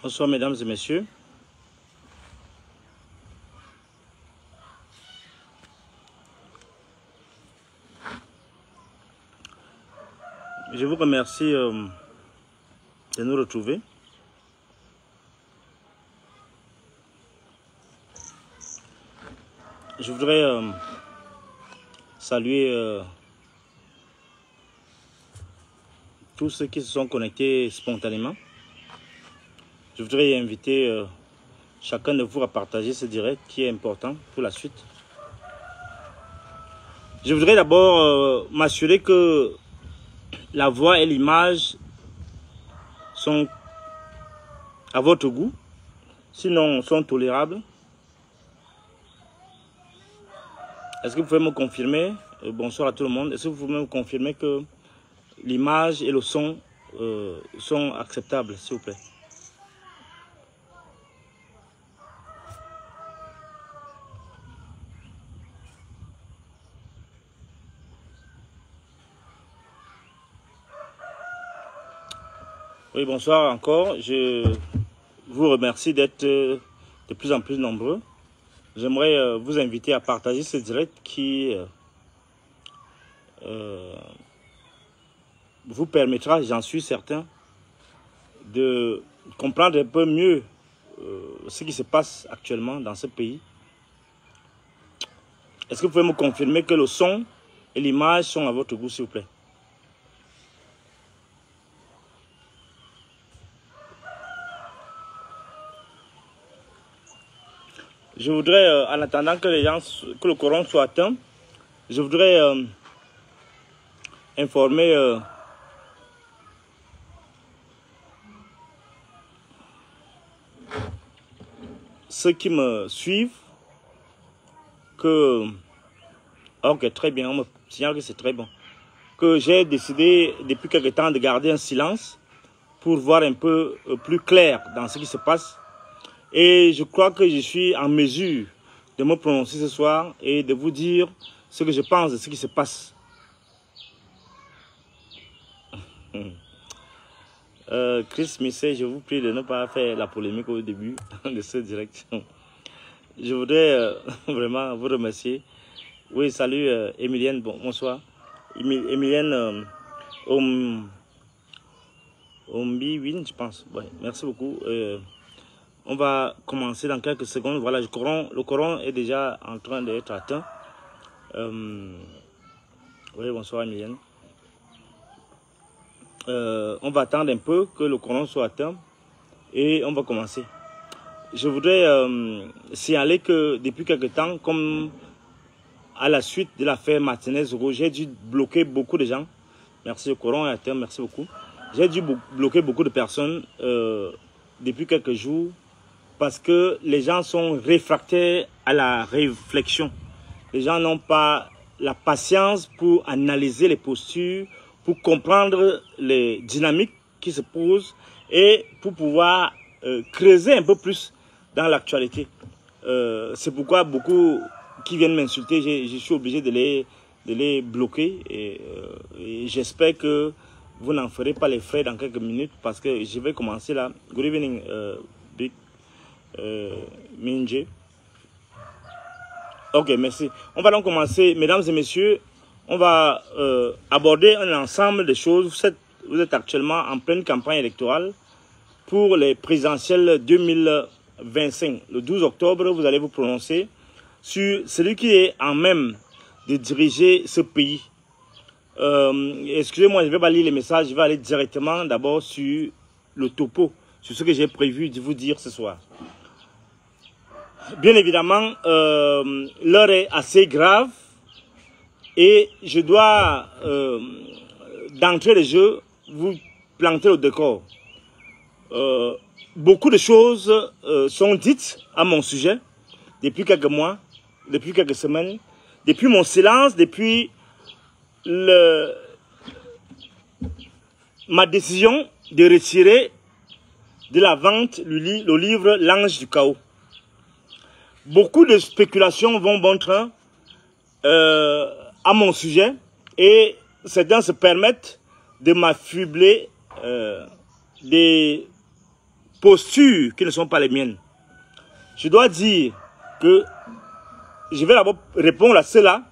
Bonsoir mesdames et messieurs. Je vous remercie de nous retrouver. Je voudrais saluer tous ceux qui se sont connectés spontanément. Je voudrais inviter chacun de vous à partager ce direct qui est important pour la suite. Je voudrais d'abord m'assurer que la voix et l'image sont à votre goût, sinon sont tolérables. Est-ce que vous pouvez me confirmer, bonsoir à tout le monde, est-ce que vous pouvez me confirmer que l'image et le son sont acceptables, s'il vous plaît? Oui, bonsoir encore. Je vous remercie d'être de plus en plus nombreux. J'aimerais vous inviter à partager ce direct qui vous permettra, j'en suis certain, de comprendre un peu mieux ce qui se passe actuellement dans ce pays. Est-ce que vous pouvez me confirmer que le son et l'image sont à votre goût, s'il vous plaît? Je voudrais, en attendant que que le Coran soit atteint, je voudrais informer ceux qui me suivent que, ok, très bien, on me signale que c'est très bon, que j'ai décidé depuis quelque temps de garder un silence pour voir un peu plus clair dans ce qui se passe. Et je crois que je suis en mesure de me prononcer ce soir et de vous dire ce que je pense de ce qui se passe. Chris Misset, je vous prie de ne pas faire la polémique au début de cette direct. Je voudrais vraiment vous remercier. Oui, salut Emilienne, bonsoir. Emilienne Ombiwin, je pense. Ouais, merci beaucoup. On va commencer dans quelques secondes. Voilà, le Coran est déjà en train d'être atteint. Oui, bonsoir Emilienne. On va attendre un peu que le Coran soit atteint et on va commencer. Je voudrais signaler que depuis quelque temps, comme à la suite de l'affaire Martinez-Oro, j'ai dû bloquer beaucoup de gens. Merci, le Coran est atteint, merci beaucoup. J'ai dû bloquer beaucoup de personnes depuis quelques jours parce que les gens sont réfractaires à la réflexion. Les gens n'ont pas la patience pour analyser les postures, pour comprendre les dynamiques qui se posent et pour pouvoir creuser un peu plus dans l'actualité. C'est pourquoi beaucoup qui viennent m'insulter, je suis obligé de les bloquer et j'espère que vous n'en ferez pas les frais dans quelques minutes parce que je vais commencer là. Good evening, Big Minje. Ok, merci. On va donc commencer, mesdames et messieurs. On va aborder un ensemble de choses. Vous êtes actuellement en pleine campagne électorale pour les présidentielles 2025. Le 12 octobre, vous allez vous prononcer sur celui qui est en même de diriger ce pays. Excusez-moi, je ne vais pas lire les messages. Je vais aller directement d'abord sur le topo, sur ce que j'ai prévu de vous dire ce soir. Bien évidemment, l'heure est assez grave et je dois, d'entrée de jeu, vous planter le décor. Beaucoup de choses sont dites à mon sujet depuis quelques mois, depuis quelques semaines, depuis mon silence, depuis ma décision de retirer de la vente le livre L'Ange du Chaos. Beaucoup de spéculations vont bon train à mon sujet et certains se permettent de m'affubler des postures qui ne sont pas les miennes. Je dois dire que je vais d'abord répondre à cela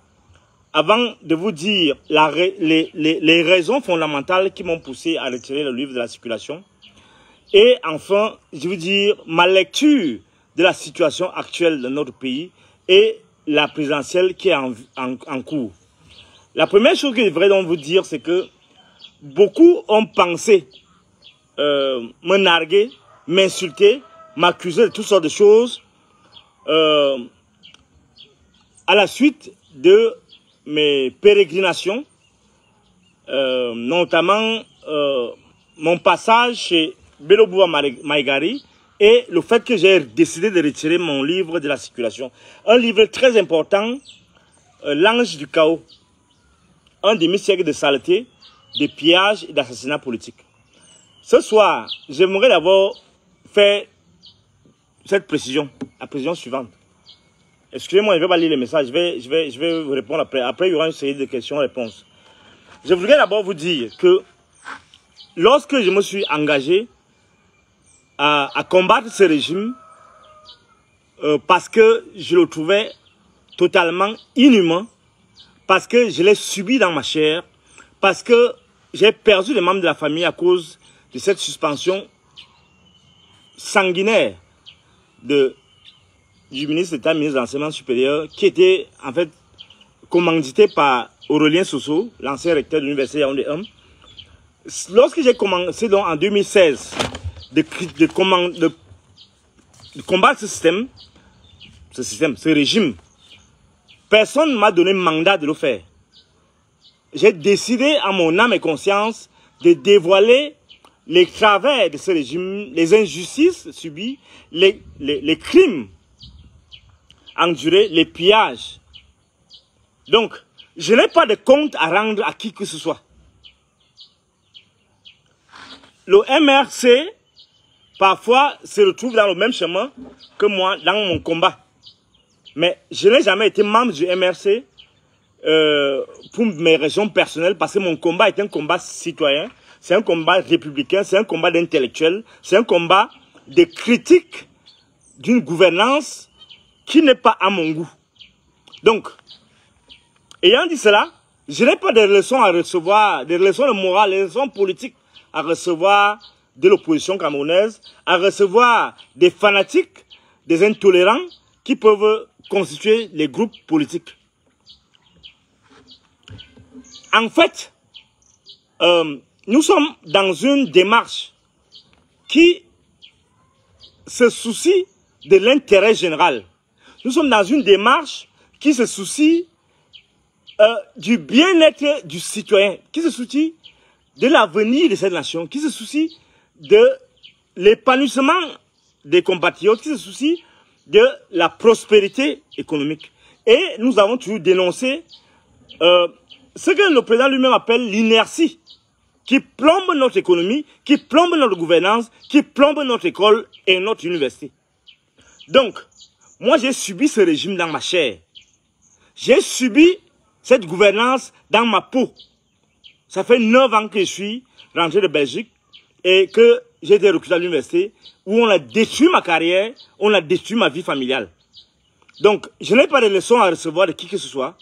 avant de vous dire les raisons fondamentales qui m'ont poussé à retirer le livre de la circulation. Et enfin, je vais vous dire ma lecture de la situation actuelle de notre pays et la présidentielle qui est en cours. La première chose que je voudrais donc vous dire, c'est que beaucoup ont pensé me narguer, m'insulter, m'accuser de toutes sortes de choses à la suite de mes pérégrinations, notamment mon passage chez Belobouba Maïgari et le fait que j'ai décidé de retirer mon livre de la circulation. Un livre très important, L'Ange du chaos, un demi-siècle de saleté, de pillage et d'assassinat politique. Ce soir, j'aimerais d'abord faire cette précision, la précision suivante. Excusez-moi, je ne vais pas lire les messages, je vais vous répondre après. Après, il y aura une série de questions-réponses. Je voudrais d'abord vous dire que lorsque je me suis engagé à combattre ce régime, parce que je le trouvais totalement inhumain, parce que je l'ai subi dans ma chair, parce que j'ai perdu des membres de la famille à cause de cette suspension sanguinaire du ministre d'État, ministre de l'Enseignement supérieur, qui était en fait commandité par Aurélien Soso, l'ancien recteur de l'Université Yaoundé 1. Lorsque j'ai commencé donc en 2016 de combattre ce régime, personne ne m'a donné mandat de le faire. J'ai décidé à mon âme et conscience de dévoiler les travers de ce régime, les injustices subies, les crimes endurés, les pillages. Donc, je n'ai pas de compte à rendre à qui que ce soit. Le MRC, parfois, se retrouve dans le même chemin que moi dans mon combat. Mais je n'ai jamais été membre du MRC pour mes raisons personnelles, parce que mon combat est un combat citoyen, c'est un combat républicain, c'est un combat d'intellectuels, c'est un combat de critique d'une gouvernance qui n'est pas à mon goût. Donc, ayant dit cela, je n'ai pas de leçons à recevoir, des leçons de morale, des leçons politiques à recevoir de l'opposition camerounaise, à recevoir des fanatiques, des intolérants qui peuvent constituer les groupes politiques. En fait, nous sommes dans une démarche qui se soucie de l'intérêt général. Nous sommes dans une démarche qui se soucie du bien-être du citoyen, qui se soucie de l'avenir de cette nation, qui se soucie de l'épanouissement des compatriotes, qui se soucie de la prospérité économique. Et nous avons toujours dénoncé ce que le président lui-même appelle l'inertie, qui plombe notre économie, qui plombe notre gouvernance, qui plombe notre école et notre université. Donc, moi j'ai subi ce régime dans ma chair. J'ai subi cette gouvernance dans ma peau. Ça fait 9 ans que je suis rentré de Belgique et que j'ai été recruté à l'université où on a détruit ma carrière, on a détruit ma vie familiale. Donc, je n'ai pas de leçons à recevoir de qui que ce soit,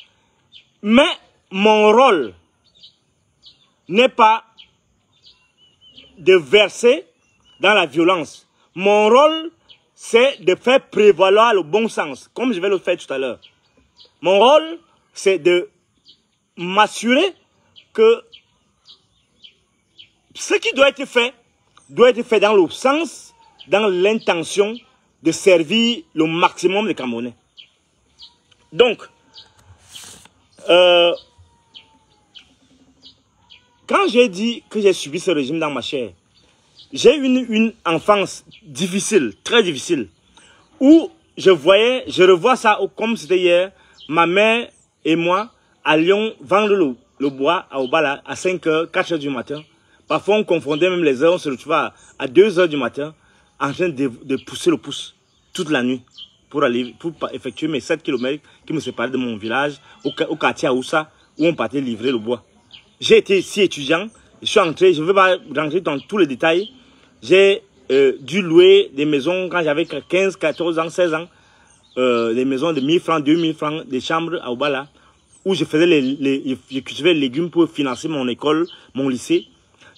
mais mon rôle n'est pas de verser dans la violence. Mon rôle, c'est de faire prévaloir le bon sens, comme je vais le faire tout à l'heure. Mon rôle, c'est de m'assurer que ce qui doit être fait dans le sens, dans l'intention de servir le maximum des Camerounais. Donc, quand j'ai dit que j'ai subi ce régime dans ma chair, j'ai eu une enfance difficile, très difficile, où je revois ça comme c'était hier, ma mère et moi allions vendre le bois à Obala à 5h, 4h du matin. Parfois on confondait même les heures, on se retrouvait à 2h du matin en train de pousser le pouce toute la nuit pour effectuer mes 7 km qui me séparaient de mon village au quartier Aoussa où on partait livrer le bois. J'ai été ici étudiant, je suis entré, je ne vais pas rentrer dans tous les détails, j'ai dû louer des maisons quand j'avais 15, 14 ans, 16 ans. Des maisons de 1000 francs, 2000 francs, des chambres à Obala, où je faisais je cultivais les légumes pour financer mon école, mon lycée.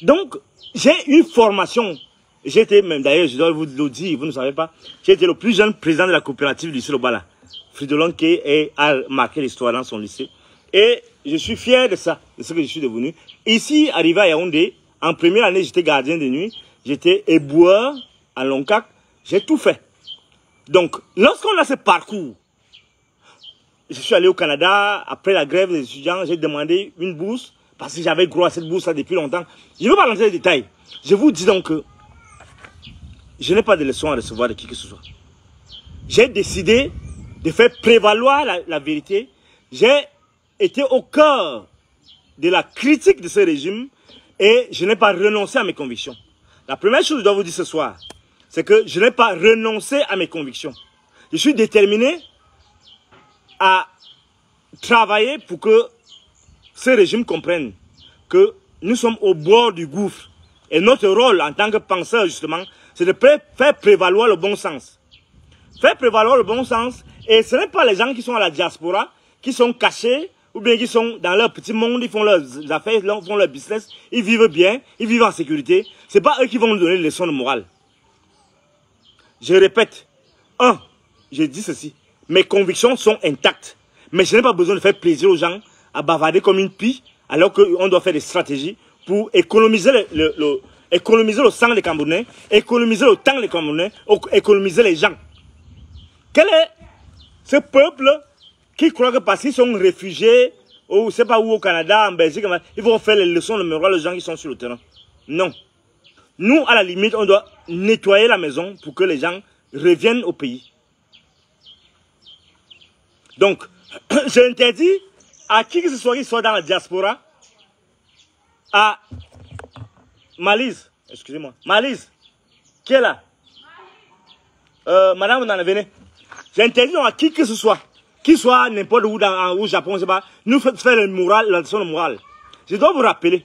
Donc, j'ai une formation. J'étais même, d'ailleurs, je dois vous le dire, vous ne savez pas, j'ai été le plus jeune président de la coopérative du lycée Obala. Fridolin qui a marqué l'histoire dans son lycée. Et je suis fier de ça, de ce que je suis devenu. Ici, arrivé à Yaoundé, en première année, j'étais gardien de nuit, j'étais éboueur à Loncac, j'ai tout fait. Donc, lorsqu'on a ce parcours, je suis allé au Canada, après la grève des étudiants, j'ai demandé une bourse, parce que j'avais droit à cette bourse depuis longtemps. Je ne veux pas rentrer dans les détails. Je vous dis donc que je n'ai pas de leçons à recevoir de qui que ce soit. J'ai décidé de faire prévaloir la vérité. J'ai été au cœur de la critique de ce régime et je n'ai pas renoncé à mes convictions. La première chose que je dois vous dire ce soir, c'est que je n'ai pas renoncé à mes convictions. Je suis déterminé à travailler pour que ce régime comprenne que nous sommes au bord du gouffre. Et notre rôle en tant que penseur, justement, c'est de faire prévaloir le bon sens. Faire prévaloir le bon sens. Et ce n'est pas les gens qui sont à la diaspora, qui sont cachés, ou bien qui sont dans leur petit monde, ils font leurs affaires, ils font leur business, ils vivent bien, ils vivent en sécurité. Ce n'est pas eux qui vont nous donner des leçons de morale. Je répète, je dis ceci, mes convictions sont intactes, mais je n'ai pas besoin de faire plaisir aux gens à bavarder comme une pie, alors qu'on doit faire des stratégies pour économiser économiser le sang des Camerounais, économiser le temps des Camerounais, économiser les gens. Quel est ce peuple qui croit que parce qu'ils sont réfugiés, ou je ne sais pas où, au Canada, en Belgique, ils vont faire les leçons de morale aux gens qui sont sur le terrain? Non. Nous, à la limite, on doit nettoyer la maison pour que les gens reviennent au pays. Donc, j'interdis à qui que ce soit dans la diaspora, à Malise, excusez-moi, Malise, qui est là? Madame, vous en venez. J'interdis à qui que ce soit, qu'il soit n'importe où, au Japon, je ne sais pas, nous faire le moral, la leçon de morale. Je dois vous rappeler,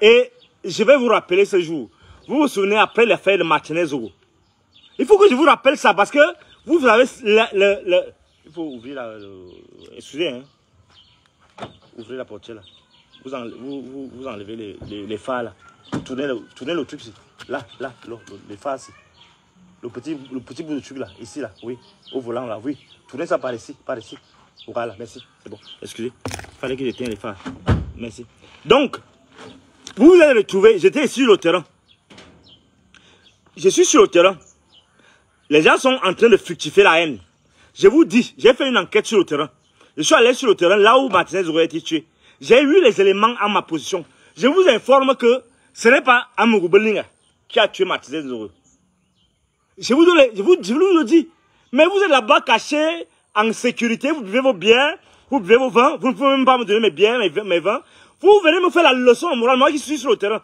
et je vais vous rappeler ce jour. Vous vous souvenez après l'affaire de Martinez-Zogo. Il faut que je vous rappelle ça parce que vous avez il faut ouvrir la... excusez, hein. Ouvrez la portière là. Vous enlevez les phares là. Tournez le truc ici. Là, les phares ici. Le petit bout de truc là, ici là, oui. Au volant là, oui. Tournez ça par ici, Voilà, merci. C'est bon. Excusez. Il fallait que j'éteigne les phares. Merci. Donc, vous allez le trouver. J'étais sur le terrain. Je suis sur le terrain. Les gens sont en train de fructifier la haine. Je vous dis, j'ai fait une enquête sur le terrain. Je suis allé sur le terrain là où Martinez aurait été tué. J'ai eu les éléments à ma position. Je vous informe que ce n'est pas Amourou Belinga qui a tué Martinez Zogo. Je vous le dis. Mais vous êtes là-bas caché, en sécurité, vous buvez vos biens, vous buvez vos vins, vous ne pouvez même pas me donner mes biens, mes vins. Vous venez me faire la leçon morale, moi qui suis sur le terrain.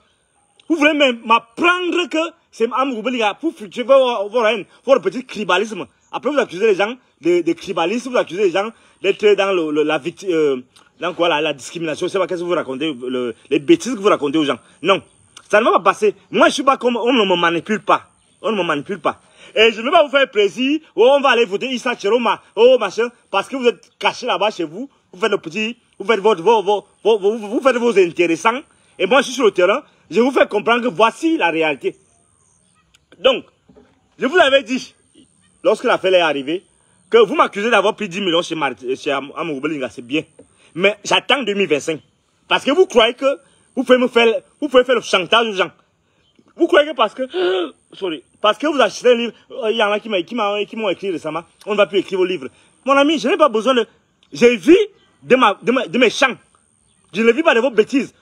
Vous voulez m'apprendre que c'est Amourou Belinga pour fructifier vos haines, votre petit tribalisme. Après, vous accusez les gens de tribalisme, vous accusez les gens d'être dans la discrimination. Je ne sais pas qu'est-ce que vous racontez, les bêtises que vous racontez aux gens. Non, ça ne va pas passer. Moi, je ne suis pas comme... On ne me manipule pas. On ne me manipule pas. Et je ne vais pas vous faire plaisir. Oh, on va aller voter Issa Chiroma. Oh, machin. Parce que vous êtes caché là-bas chez vous. Vous faites le petit... Vous faites vous faites vos intéressants. Et moi, je suis sur le terrain. Je vous fais comprendre que voici la réalité. Donc, je vous avais dit... Lorsque l'affaire est arrivée, que vous m'accusez d'avoir pris 10 millions chez Amourou Belinga, c'est bien. Mais j'attends 2025. Parce que vous croyez que vous pouvez faire le chantage aux gens. Vous croyez que parce que vous achetez un livre, il y en a qui m'ont écrit récemment, on ne va plus écrire vos livres. Mon ami, je n'ai pas besoin de... J'ai vu de mes champs. Je ne vis pas de vos bêtises.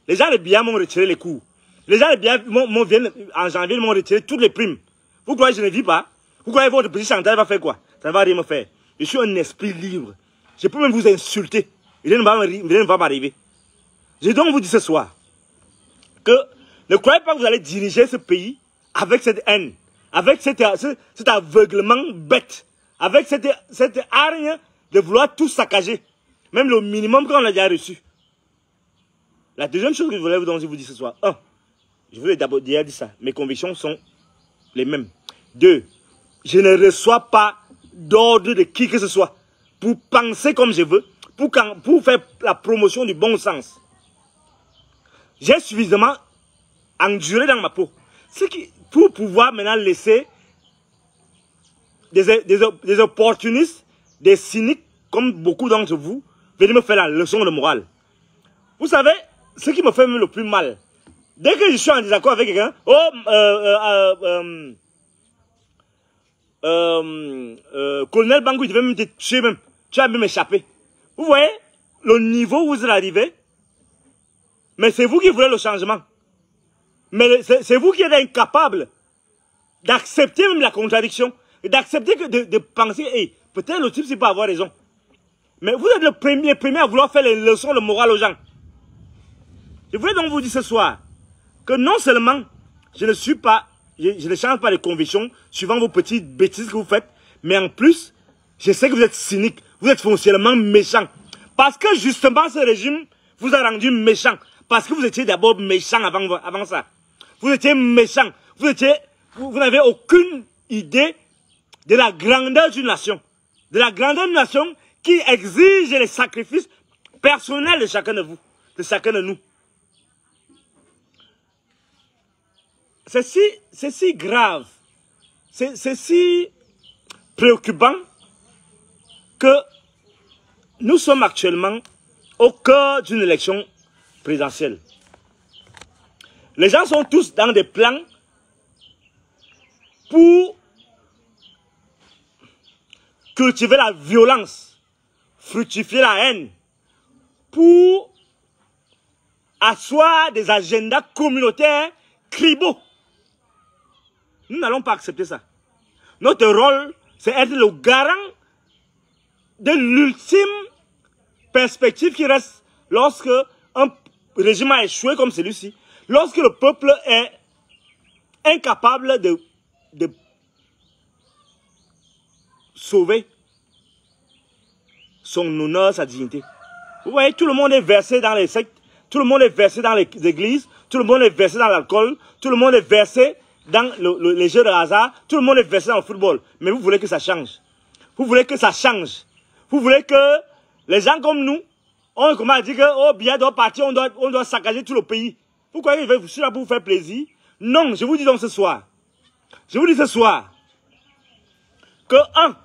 Les gens les biens m'ont retiré les cours. Les gens les biens en janvier m'ont retiré toutes les primes. Vous croyez que je ne vis pas? Vous croyez que votre petit chantage va faire quoi? Ça ne va rien me faire. Je suis un esprit libre. Je peux même vous insulter. Rien ne va m'arriver. Je donc vous dire ce soir que ne croyez pas que vous allez diriger ce pays avec cette haine, avec cet aveuglement bête, avec cette hargne de vouloir tout saccager. Même le minimum qu'on a déjà reçu. La deuxième chose que je voulais vous dire ce soir. Je vous ai d'abord dit ça. Mes convictions sont les mêmes. 2, je ne reçois pas d'ordre de qui que ce soit pour penser comme je veux, pour faire la promotion du bon sens. J'ai suffisamment enduré dans ma peau. Pour pouvoir maintenant laisser des opportunistes, des cyniques, comme beaucoup d'entre vous, venir me faire la leçon de morale. Vous savez, ce qui me fait le plus mal, dès que je suis en désaccord avec quelqu'un, colonel Bangou, il devait me tuer même. Tu as même échappé. Vous voyez le niveau où vous êtes arrivé? Mais c'est vous qui voulez le changement. Mais c'est vous qui êtes incapable d'accepter même la contradiction. D'accepter de penser, hey, peut-être le type, c'est pas avoir raison. Mais vous êtes le premier à vouloir faire les leçons de morale aux gens. Je voulais donc vous dire ce soir que non seulement je ne suis pas, je ne change pas de conviction suivant vos petites bêtises que vous faites, mais en plus, je sais que vous êtes cynique, vous êtes foncièrement méchant. Parce que justement ce régime vous a rendu méchant. Parce que vous étiez d'abord méchant avant ça. Vous étiez méchant. Vous n'avez aucune idée de la grandeur d'une nation. De la grandeur d'une nation qui exige les sacrifices personnels de chacun de vous, de chacun de nous. C'est si grave, c'est si préoccupant que nous sommes actuellement au cœur d'une élection présidentielle. Les gens sont tous dans des plans pour cultiver la violence, fructifier la haine, pour asseoir des agendas communautaires tribaux. Nous n'allons pas accepter ça. Notre rôle, c'est être le garant de l'ultime perspective qui reste lorsque un régime a échoué comme celui-ci, lorsque le peuple est incapable de sauver son honneur, sa dignité. Vous voyez, tout le monde est versé dans les sectes, tout le monde est versé dans les églises, tout le monde est versé dans l'alcool, tout le monde est versé dans les jeux de hasard, tout le monde est versé dans le football. Mais vous voulez que ça change. Vous voulez que ça change. Vous voulez que les gens comme nous, on commence à dire que oh, Biya doit partir, on doit saccager tout le pays. Vous croyez que je suis là pour vous faire plaisir? Non, je vous dis donc ce soir. Je vous dis ce soir que 1,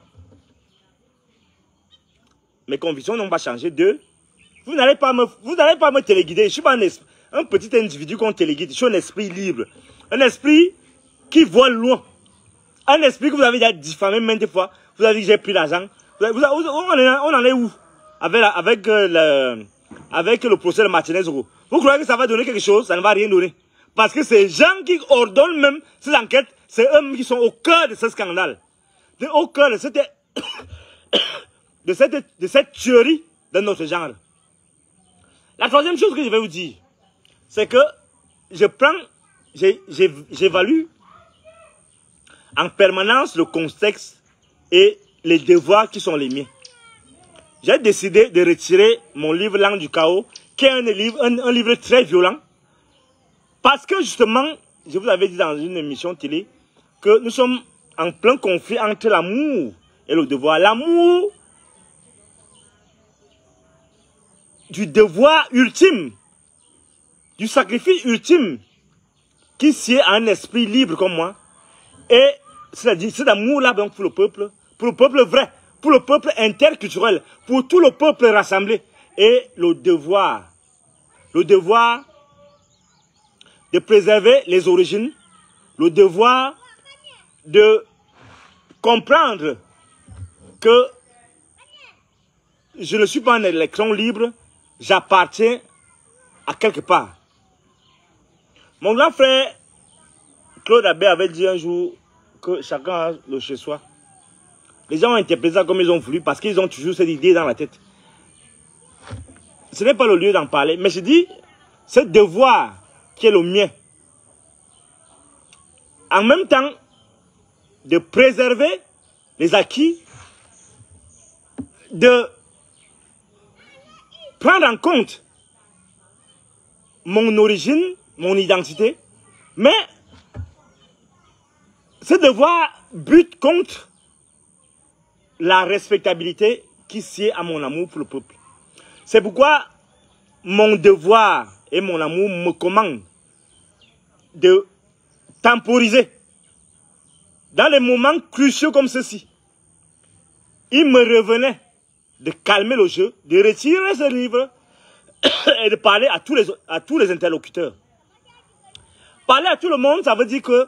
mes convictions n'ont pas changé. 2, vous n'allez pas me téléguider. Je ne suis pas un petit individu qu'on téléguide. Je suis un esprit libre. Un esprit qui voit loin. Un esprit que vous avez déjà diffamé maintes fois. Vous avez dit que j'ai pris l'argent. On en est où? Avec le procès de Martinez. Vous croyez que ça va donner quelque chose? Ça ne va rien donner. Parce que ces gens qui ordonnent même ces enquêtes, c'est eux qui sont au cœur de ce scandale. Au cœur de cette tuerie de notre genre. La troisième chose que je vais vous dire, c'est que j'évalue en permanence le contexte et les devoirs qui sont les miens. J'ai décidé de retirer mon livre Langue du chaos, qui est un livre très violent, parce que justement, je vous avais dit dans une émission télé, que nous sommes en plein conflit entre l'amour et le devoir. L'amour du devoir ultime, du sacrifice ultime, qui sied à un esprit libre comme moi, et c'est-à-dire cet amour-là donc pour le peuple vrai, pour le peuple interculturel, pour tout le peuple rassemblé, et le devoir de préserver les origines, le devoir de comprendre que je ne suis pas un électron libre, j'appartiens à quelque part. Mon grand frère Claude Abbé avait dit un jour que chacun a le chez soi. Les gens ont interprété ça comme ils ont voulu parce qu'ils ont toujours cette idée dans la tête. Ce n'est pas le lieu d'en parler, mais je dis, ce devoir qui est le mien, en même temps de préserver les acquis, de prendre en compte mon origine, mon identité, mais Ce devoir bute contre la respectabilité qui sied à mon amour pour le peuple. C'est pourquoi mon devoir et mon amour me commandent de temporiser. Dans les moments cruciaux comme ceci, il me revenait de calmer le jeu, de retirer ce livre et de parler à tous les interlocuteurs. Parler à tout le monde, ça veut dire que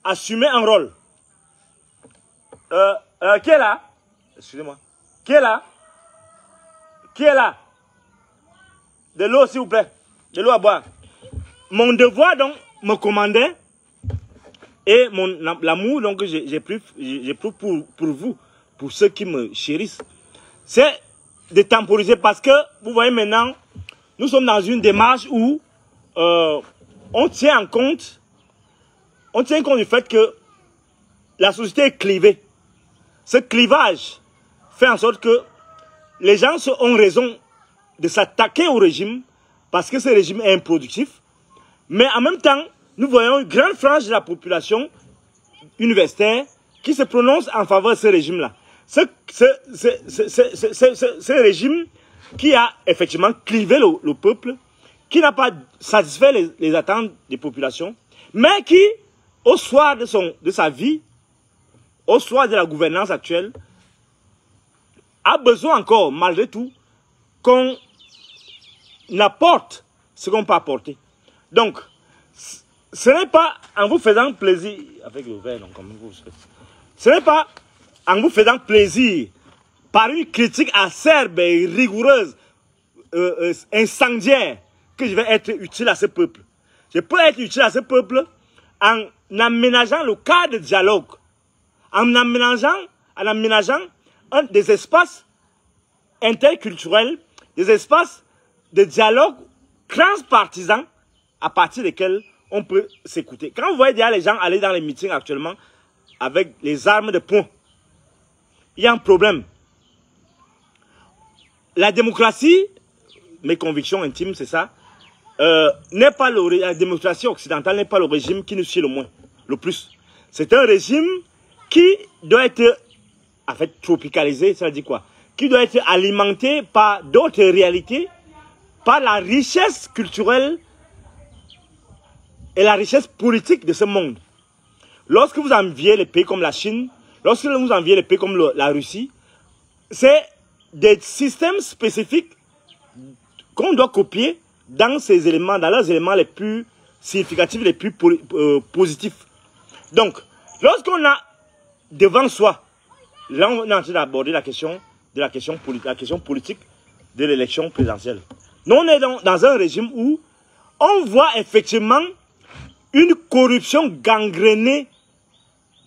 assumer un rôle. Qui est là? Excusez-moi. Qui est là? Qui est là? De l'eau, s'il vous plaît. De l'eau à boire. Mon devoir, donc, me commandait, et l'amour donc j'éprouve pour vous, pour ceux qui me chérissent, c'est de temporiser, parce que, vous voyez maintenant, nous sommes dans une démarche où on tient compte du fait que la société est clivée. Ce clivage fait en sorte que les gens ont raison de s'attaquer au régime parce que ce régime est improductif. Mais en même temps, nous voyons une grande frange de la population universitaire qui se prononce en faveur de ce régime-là. Ce régime qui a effectivement clivé le peuple, qui n'a pas satisfait les attentes des populations, mais qui, au soir de sa vie, au soir de la gouvernance actuelle, a besoin encore, malgré tout, qu'on apporte ce qu'on peut apporter. Donc, ce n'est pas en vous faisant plaisir, avec le verre, donc, comme vous le faites, ce n'est pas en vous faisant plaisir par une critique acerbe et rigoureuse, incendiaire, que je vais être utile à ce peuple. Je peux être utile à ce peuple en aménageant le cadre de dialogue, en aménageant des espaces interculturels, des espaces de dialogue transpartisans à partir desquels on peut s'écouter. Quand vous voyez déjà les gens aller dans les meetings actuellement avec les armes de poing, il y a un problème. La démocratie, mes convictions intimes, c'est ça, la démocratie occidentale n'est pas le régime qui nous suit le plus. C'est un régime qui doit être, en fait, tropicalisé, ça veut dire quoi? Qui doit être alimenté par d'autres réalités, par la richesse culturelle et la richesse politique de ce monde. Lorsque vous enviez les pays comme la Chine, lorsque vous enviez les pays comme la Russie, c'est des systèmes spécifiques qu'on doit copier dans ces éléments, dans leurs éléments les plus significatifs, les plus positifs. Donc, lorsqu'on a devant soi, là on est en train d'aborder la question politique de l'élection présidentielle. Nous on est dans un régime où on voit effectivement une corruption gangréner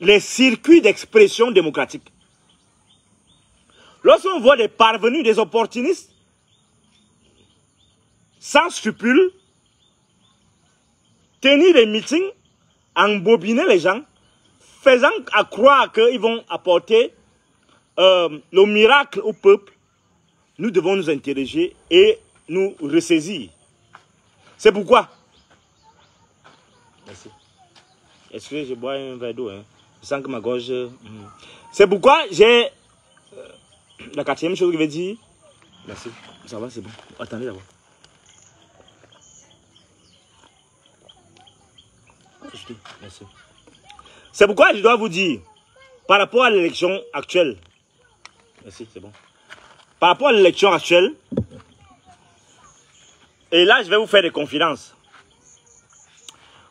les circuits d'expression démocratique. Lorsqu'on voit des parvenus, des opportunistes, sans scrupules, tenir des meetings, embobiner les gens, faisant à croire qu'ils vont apporter le miracle au peuple, nous devons nous interroger et nous ressaisir. C'est pourquoi, merci. Excusez, je bois un verre d'eau, hein. Je sens que ma gorge... C'est pourquoi j'ai... la quatrième chose que je vais dire... Merci, ça va, c'est bon. Attendez d'abord. Merci. C'est pourquoi je dois vous dire, par rapport à l'élection actuelle... Merci, c'est bon. Par rapport à l'élection actuelle, et là je vais vous faire des confidences.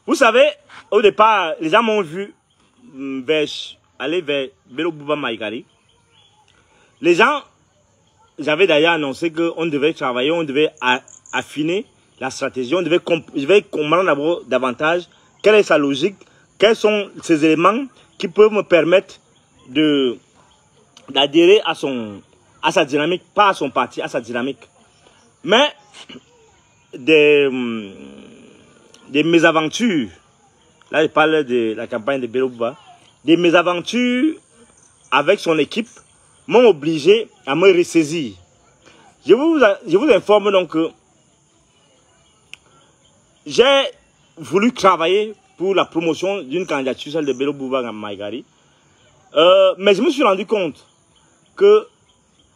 Vous savez, au départ, les gens m'ont vu aller vers Bello Bouba Maïkari. Les gens, j'avais d'ailleurs annoncé qu'on devait travailler, on devait affiner la stratégie, je vais comprendre d'abord davantage quelle est sa logique, quels sont ces éléments qui peuvent me permettre d'adhérer à sa dynamique, pas à son parti, à sa dynamique. Mais des mésaventures, là je parle de la campagne de Bello Bouba, des mésaventures avec son équipe m'ont obligé à me ressaisir. Je vous informe donc que j'ai voulu travailler pour la promotion d'une candidature, celle de Bello Bouba Maïgari. Mais je me suis rendu compte que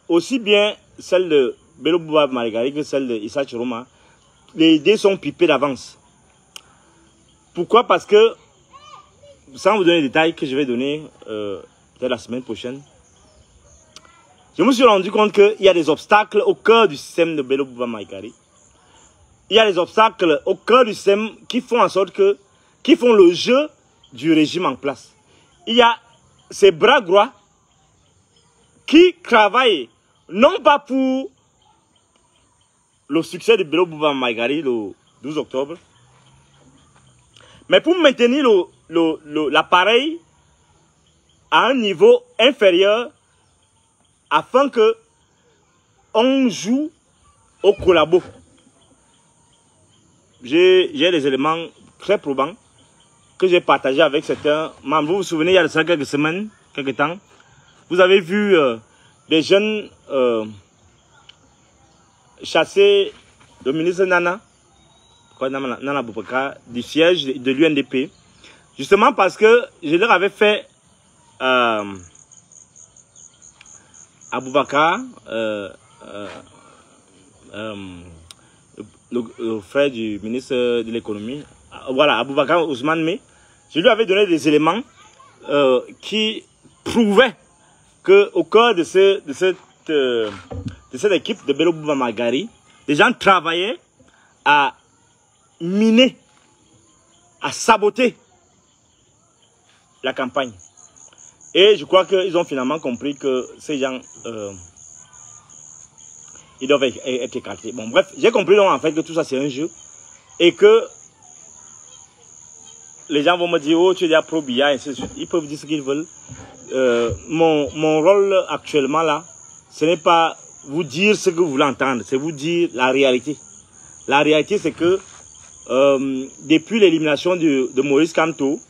aussi bien celle de Bello Bouba Maïgari que celle de Issa Chiroma, les idées sont pipées d'avance. Pourquoi? Parce que, sans vous donner les détails que je vais donner peut-être la semaine prochaine, je me suis rendu compte qu'il y a des obstacles au cœur du système de Bello Bouba Maïgari. Il y a des obstacles au cœur du système qui font en sorte que, qui font le jeu du régime en place. Il y a ces bras droits qui travaillent non pas pour le succès de Bello Bouba Maïgari le 12 octobre, mais pour maintenir l'appareil à un niveau inférieur afin que on joue au collabo. J'ai des éléments très probants que j'ai partagés avec certains membres. Vous vous souvenez, il y a de ça quelques semaines, quelques temps, vous avez vu des jeunes chasser le ministre Nana Boubaka du siège de l'UNDP, justement parce que je leur avais fait à Boubaka, le frère du ministre de l'économie, voilà, Aboubakar Ousmane Mé, je lui avais donné des éléments qui prouvaient qu'au cœur de cette équipe de Bello Bouba Maïgari, les gens travaillaient à miner, à saboter la campagne. Et je crois qu'ils ont finalement compris que ces gens, ils doivent être écartés. Bon, bref, j'ai compris donc en fait que tout ça c'est un jeu et que les gens vont me dire, oh, tu es déjà pro-Biya, et ainsi de suite. Ils peuvent dire ce qu'ils veulent. Mon rôle actuellement là, ce n'est pas vous dire ce que vous voulez entendre, c'est vous dire la réalité. La réalité, c'est que depuis l'élimination de Maurice Kamto,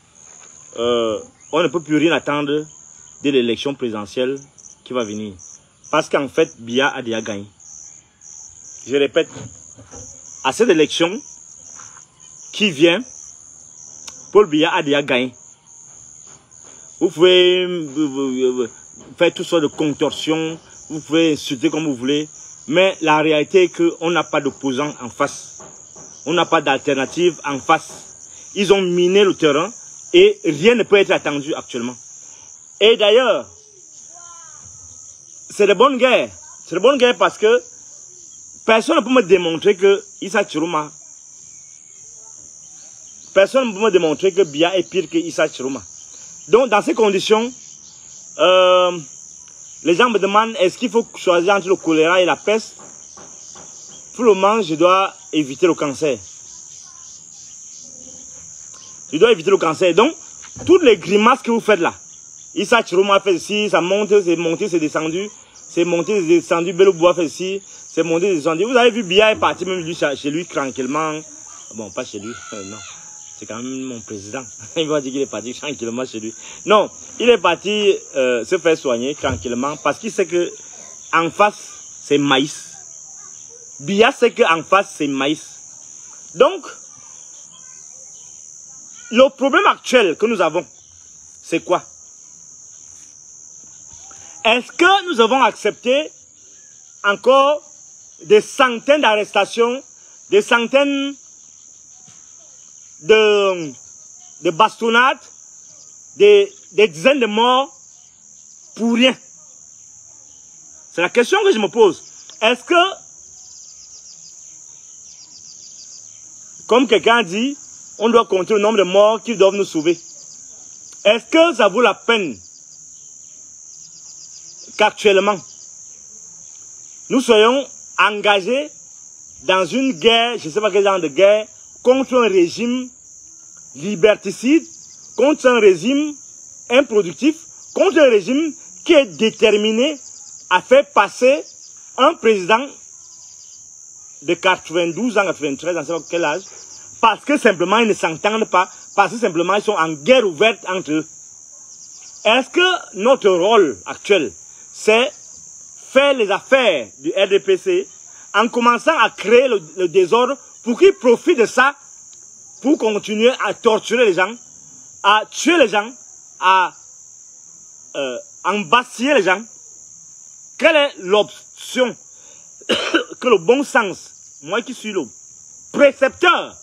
on ne peut plus rien attendre de l'élection présidentielle qui va venir. Parce qu'en fait, Biya a déjà gagné. Je répète, à cette élection qui vient, Paul Biya a déjà gagné. Vous pouvez faire toutes sortes de contorsions, vous pouvez insulter comme vous voulez, mais la réalité est qu'on n'a pas d'opposant en face. On n'a pas d'alternative en face. Ils ont miné le terrain et rien ne peut être attendu actuellement. Et d'ailleurs, c'est de bonne guerre. C'est de bonne guerre parce que personne ne peut me démontrer que Issa Chiroma, personne ne peut me démontrer que Biya est pire que Issa Chiroma. Donc, dans ces conditions, les gens me demandent est-ce qu'il faut choisir entre le choléra et la peste? Pour le moment, je dois éviter le cancer. Je dois éviter le cancer. Donc, toutes les grimaces que vous faites là, Issa Chiroma fait ceci, ça monte, c'est monté, c'est descendu, c'est monté, c'est descendu, Bello Bouba fait ceci, c'est monté, c'est descendu. Vous avez vu, Biya est parti même lui, chez lui tranquillement. Bon, pas chez lui, non. C'est quand même mon président. Il va dire qu'il est parti tranquillement chez lui. Non, il est parti se faire soigner tranquillement parce qu'il sait que en face, c'est maïs. Biya sait qu'en face, c'est maïs. Donc, le problème actuel que nous avons, c'est quoi? Est-ce que nous avons accepté encore des centaines d'arrestations, des centaines de bastonnades, des dizaines de morts pour rien? C'est la question que je me pose. Est-ce que, comme quelqu'un dit, on doit compter le nombre de morts qui doivent nous sauver? Est-ce que ça vaut la peine qu'actuellement, nous soyons engagés dans une guerre, je ne sais pas quel genre de guerre, contre un régime liberticide, contre un régime improductif, contre un régime qui est déterminé à faire passer un président de 92 ans, 93 ans, je ne sais pas quel âge, parce que simplement ils ne s'entendent pas, parce que simplement ils sont en guerre ouverte entre eux. Est-ce que notre rôle actuel, c'est faire les affaires du RDPC en commençant à créer le désordre pour qu'ils profitent de ça pour continuer à torturer les gens, à tuer les gens, à embastiller les gens? Quelle est l'option que le bon sens, moi qui suis le précepteur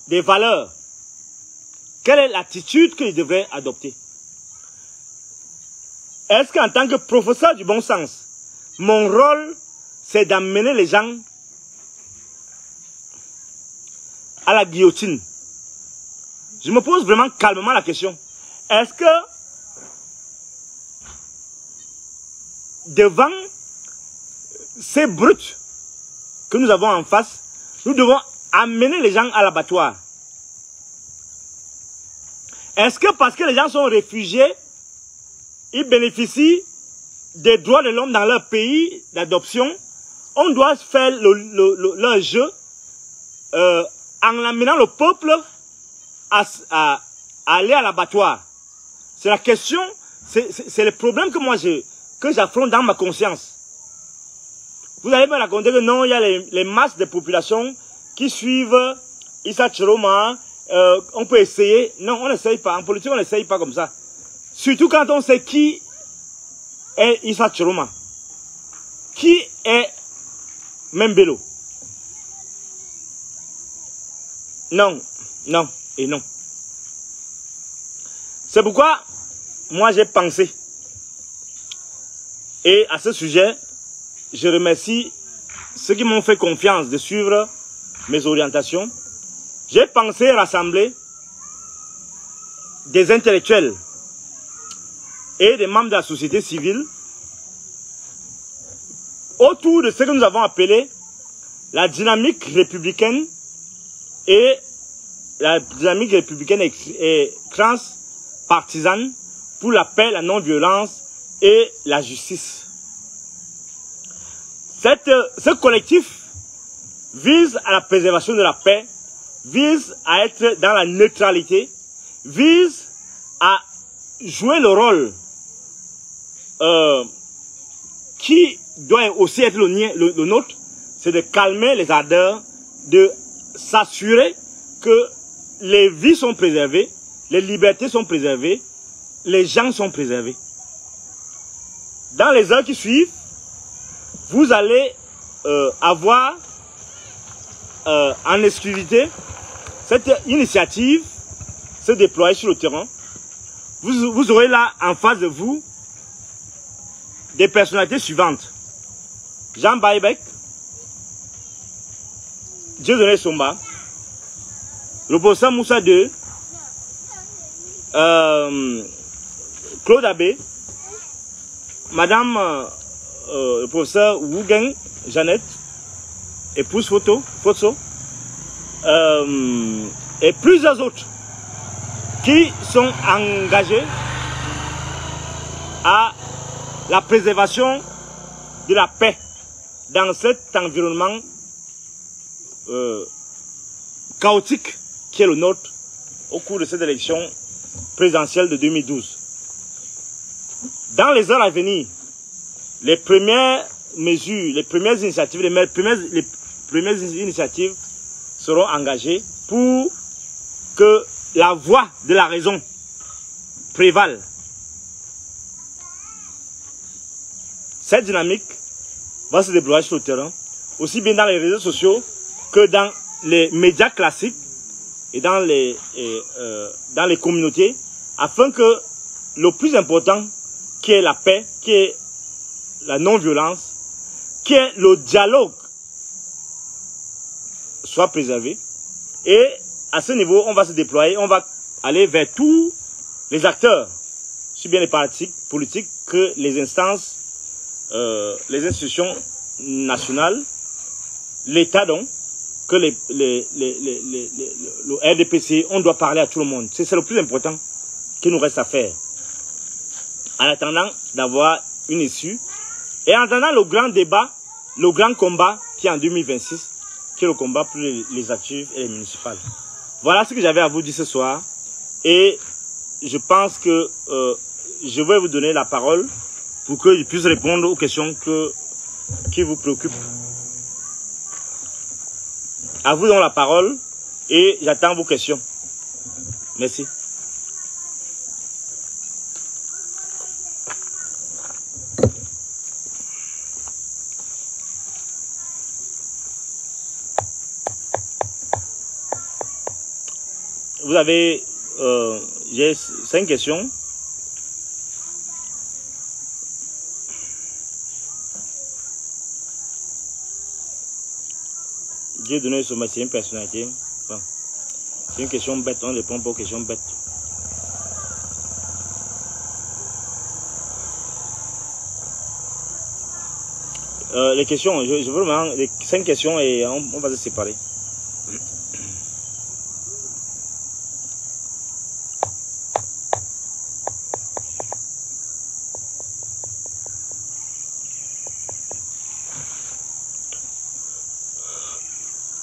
des valeurs, quelle est l'attitude que je devrais adopter? Est-ce qu'en tant que professeur du bon sens, mon rôle, c'est d'amener les gens à la guillotine? Je me pose vraiment calmement la question. Est-ce que devant ces brutes que nous avons en face, nous devons amener les gens à l'abattoir? Est-ce que parce que les gens sont réfugiés, ils bénéficient des droits de l'homme dans leur pays d'adoption, on doit faire leur jeu en amenant le peuple à aller à l'abattoir? C'est la question, c'est le problème que moi j'affronte dans ma conscience. Vous allez me raconter que non, il y a les masses de population qui suivent Issa Tchiroma, on peut essayer. Non, on n'essaye pas. En politique, on n'essaye pas comme ça. Surtout quand on sait qui est Issa Tchiroma. Qui est Membelo. Non, non et non. C'est pourquoi moi j'ai pensé. Et à ce sujet, je remercie ceux qui m'ont fait confiance de suivre mes orientations. J'ai pensé rassembler des intellectuels et des membres de la société civile autour de ce que nous avons appelé la dynamique républicaine et la dynamique républicaine et transpartisane pour la paix, la non-violence et la justice. Ce collectif vise à la préservation de la paix, vise à être dans la neutralité, vise à jouer le rôle qui doit aussi être le nôtre, c'est de calmer les ardeurs, de s'assurer que les vies sont préservées, les libertés sont préservées, les gens sont préservés. Dans les heures qui suivent, vous allez avoir en exclusivité cette initiative se déployer sur le terrain. Vous aurez là en face de vous des personnalités suivantes. Jean Baïbek, Dieudonné Somba, le professeur Moussa II, Claude Abbé, Madame le professeur Wugeng Jeannette, épouse Foto, et plusieurs autres qui sont engagés à la préservation de la paix dans cet environnement chaotique qui est le nôtre au cours de cette élection présidentielle de 2012. Dans les heures à venir, les premières mesures, les premières initiatives, les premières initiatives seront engagées pour que la voix de la raison prévale. Cette dynamique va se déployer sur le terrain, aussi bien dans les réseaux sociaux que dans les médias classiques et dans les communautés, afin que le plus important, qui est la paix, qui est la non-violence, qui est le dialogue, soit préservé. Et à ce niveau, on va se déployer, on va aller vers tous les acteurs, aussi bien les partis politiques que les instances, les institutions nationales, l'État donc, que le RDPC, on doit parler à tout le monde. C'est le plus important qu'il nous reste à faire. En attendant d'avoir une issue, et en attendant le grand débat, le grand combat qui est en 2026, qui est le combat pour les législatives et les municipales. Voilà ce que j'avais à vous dire ce soir. Et je pense que je vais vous donner la parole pour que je puisse répondre aux questions qui vous préoccupent. À vous donc la parole et j'attends vos questions. Merci. Vous avez, j'ai 5 questions. Dieu donné ce c'est une personnalité. Bon. C'est une question bête, on répond pas aux questions bêtes. Les questions, je veux vraiment les 5 questions et on va se séparer.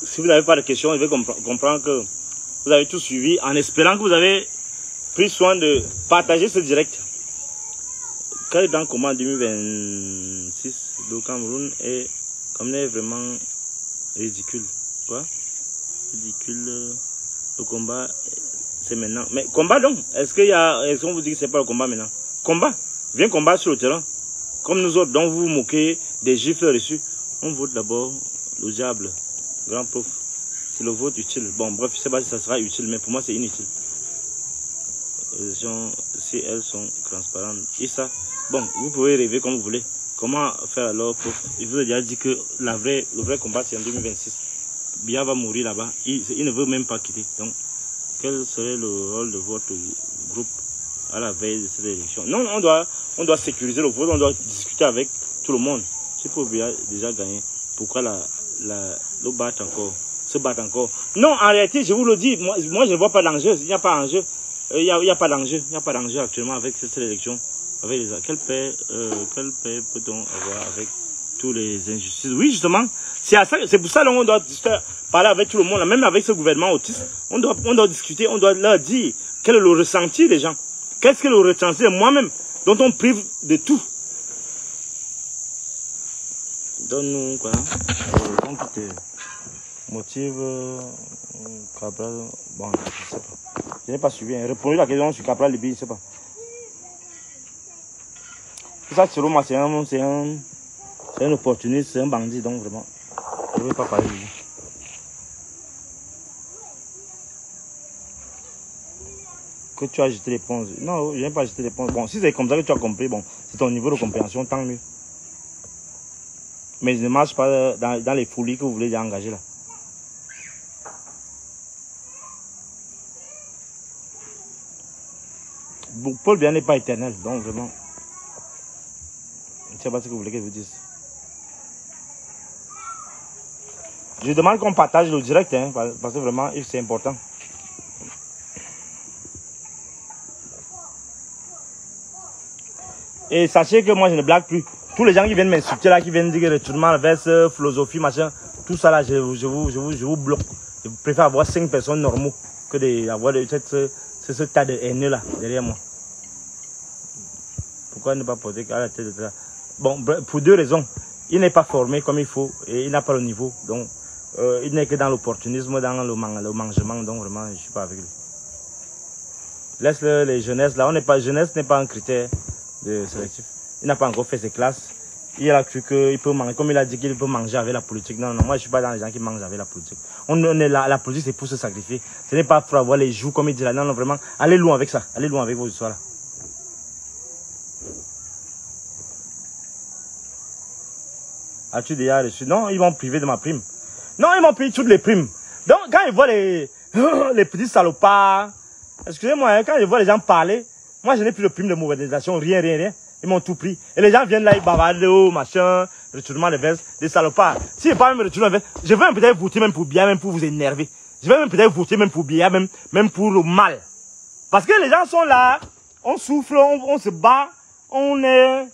Si vous n'avez pas de questions, je vais comprendre que vous avez tout suivi en espérant que vous avez pris soin de partager ce direct. Quel est dans le combat 2026, le Cameroun est comme est vraiment ridicule. Quoi? Ridicule. Le combat, c'est maintenant. Mais combat donc, est-ce qu'on vous dit que c'est pas le combat maintenant? Combat. Viens combattre sur le terrain. Comme nous autres, dont vous vous moquez des gifles reçus. On vote d'abord le diable. Grand prof, c'est le vote utile. Bon, bref, je ne sais pas si ça sera utile, mais pour moi, c'est inutile. Si elles sont transparentes. Et ça, bon, vous pouvez rêver comme vous voulez. Comment faire alors, prof? Il vous a déjà dit que le vrai combat, c'est en 2026. Biya va mourir là-bas. Il ne veut même pas quitter. Donc, quel serait le rôle de votre groupe à la veille de cette élection? Non, on doit sécuriser le vote, on doit discuter avec tout le monde. Si pour Biya déjà gagné, pourquoi le battre encore, se battre encore? Non, en réalité, je vous le dis, moi je ne vois pas d'enjeu. Il n'y a pas d'enjeu. Il n'y a pas d'enjeu. Il n'y a pas d'enjeu actuellement avec cette élection. Avec quelle paix peut-on avoir avec tous les injustices? Oui, justement, c'est pour ça qu'on doit parler avec tout le monde, même avec ce gouvernement autiste. On doit discuter, on doit leur dire quel est le ressenti des gens. Qu'est-ce que le ressenti de moi-même, dont on prive de tout. Donne-nous quoi? Quand tu te motives, Cabral, bon, je sais pas. Je n'ai pas suivi. Répondez la question sur Cabral Libye, je ne sais pas. Tout ça, selon moi, c'est un opportuniste, c'est un bandit, donc vraiment, je ne veux pas parler de lui. Que tu as jeté l'éponge. Non, je n'ai pas jeté l'éponge. Bon, si c'est comme ça que tu as compris, bon, c'est ton niveau de compréhension, tant mieux. Mais je ne marche pas dans les folies que vous voulez engager là. Bon, Paul Biya n'est pas éternel, donc vraiment. Je ne sais pas ce que vous voulez que je vous dise. Je demande qu'on partage le direct, hein, parce que vraiment, c'est important. Et sachez que moi, je ne blague plus. Tous les gens qui viennent m'insulter là, qui viennent dire que retournement vers philosophie, machin, tout ça là, je vous bloque. Je préfère avoir 5 personnes normaux que d'avoir ce tas de haineux là derrière moi. Pourquoi ne pas porter à la tête de ça? Bon, pour 2 raisons. Il n'est pas formé comme il faut et il n'a pas le niveau. Donc, il n'est que dans l'opportunisme, dans le mangement. Donc, vraiment, je ne suis pas avec lui. Laisse les jeunesses là. Jeunesse n'est pas un critère de sélectif. Il n'a pas encore fait ses classes. Il a cru qu'il peut manger, comme il a dit qu'il peut manger avec la politique. Non, non, moi je ne suis pas dans les gens qui mangent avec la politique. On est là, la politique c'est pour se sacrifier. Ce n'est pas pour avoir les joues comme il dit là. Non, non, vraiment, allez loin avec ça. Allez loin avec vos histoires là. As-tu déjà reçu? Non, ils vont priver de ma prime. Non, ils m'ont pris toutes les primes. Donc, quand ils voient les petits salopards, excusez-moi, hein, quand je vois les gens parler, moi je n'ai plus de prime de modernisation, rien, rien, rien. Ils m'ont tout pris. Et les gens viennent là, ils bavardent, oh, machin, retournement de veste, des salopards. Si je pas même retournement de veste, je vais peut-être voter même pour bien, même pour vous énerver. Je vais même peut-être voter même pour bien, même pour le mal. Parce que les gens sont là, on souffle, on se bat, on est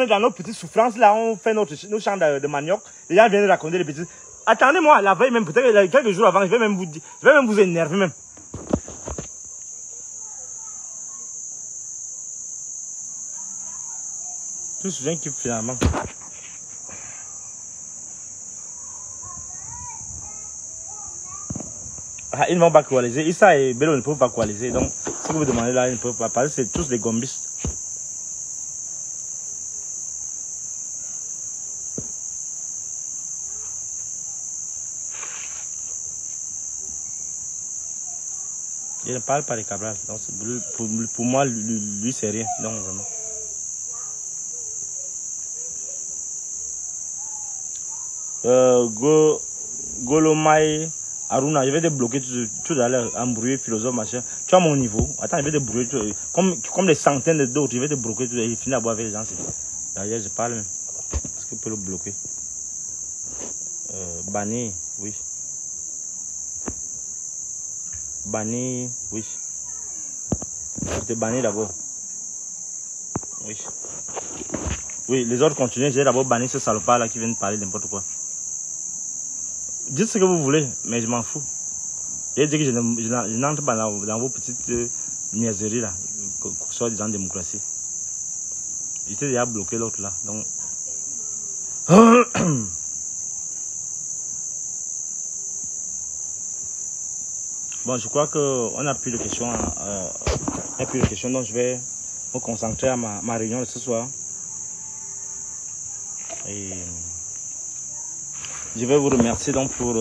dans nos petites souffrances là, on fait nos champs de manioc. Les gens viennent raconter des bêtises. Attendez-moi, la veille même, peut-être quelques jours avant, je vais même vous énerver même. Je me souviens que finalement. ils ne vont pas coaliser. Issa et Bello ne peuvent pas coaliser. Donc, ce que vous demandez là, ils ne peuvent pas parler. C'est tous des gombistes. Il ne parle pas de Cabral. Donc, pour moi, lui c'est rien. Non, vraiment. Golomai Aruna, je vais débloquer tout à l'heure, embrouiller, philosophe, machin. Tu as mon niveau. Attends, je vais débrouiller. Comme des centaines d'autres, je vais débloquer tout. Il finit à boire avec les gens. D'ailleurs, je parle même. Est-ce que je peux le bloquer? Banni, oui. Banni, oui. Je te bannis d'abord. Oui. Oui, les autres continuent. J'ai d'abord banni ce salopard là qui vient de parler n'importe quoi. Dites ce que vous voulez, mais je m'en fous. J'ai dit que je n'entre pas dans vos petites niaiseries là, qu'on soit en démocratie. J'étais déjà bloqué l'autre là, donc. Bon, je crois qu'on n'a plus de questions. Donc je vais me concentrer à ma réunion de ce soir. Et je vais vous remercier donc pour